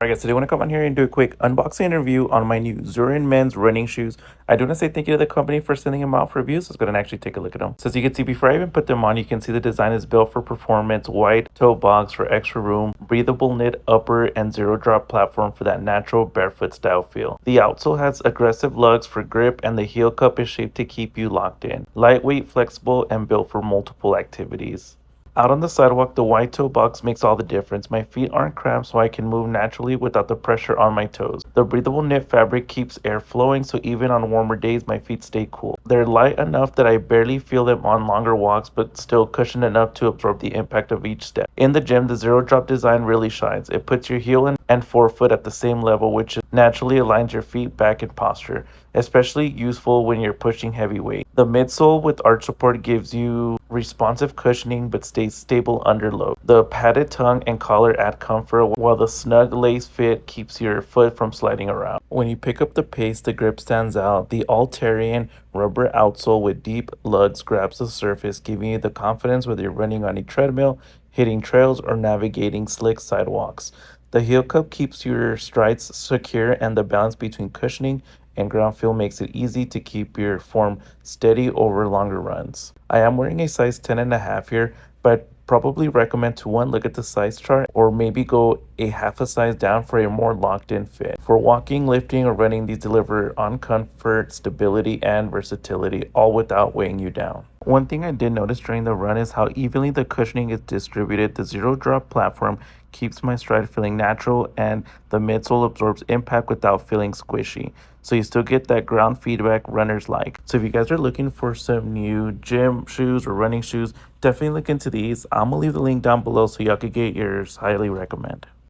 Alright guys, today I want to come on here and do a quick unboxing and review on my new ZURIN men's running shoes. I do want to say thank you to the company for sending them out for reviews. Let's go ahead and actually take a look at them. So as you can see, before I even put them on, you can see the design is built for performance, wide toe box for extra room, breathable knit upper, and zero drop platform for that natural barefoot style feel. The outsole has aggressive lugs for grip, and the heel cup is shaped to keep you locked in. Lightweight, flexible, and built for multiple activities. Out on the sidewalk, the wide toe box makes all the difference. My feet aren't cramped, so I can move naturally without the pressure on my toes. The breathable knit fabric keeps air flowing, so even on warmer days, my feet stay cool. They're light enough that I barely feel them on longer walks, but still cushioned enough to absorb the impact of each step. In the gym, the zero drop design really shines. It puts your heel and forefoot at the same level, which naturally aligns your feet back in posture, especially useful when you're pushing heavy weight. The midsole with arch support gives you responsive cushioning but stays stable under load. The padded tongue and collar add comfort, while the snug lace fit keeps your foot from sliding around. When you pick up the pace, the grip stands out. The all-terrain rubber outsole with deep lugs grabs the surface, giving you the confidence whether you're running on a treadmill, hitting trails, or navigating slick sidewalks. The heel cup keeps your strides secure, and the balance between cushioning and ground feel makes it easy to keep your form steady over longer runs. I am wearing a size 10.5 here, but probably recommend to look at the size chart or maybe go a half a size down for a more locked in fit. For walking, lifting, or running, these deliver on comfort, stability, and versatility, all without weighing you down. One thing I did notice during the run is how evenly the cushioning is distributed. The zero drop platform keeps my stride feeling natural, and the midsole absorbs impact without feeling squishy. So you still get that ground feedback runners like. So if you guys are looking for some new gym shoes or running shoes, definitely look into these. I'm gonna leave the link down below so y'all could get yours. Highly recommend.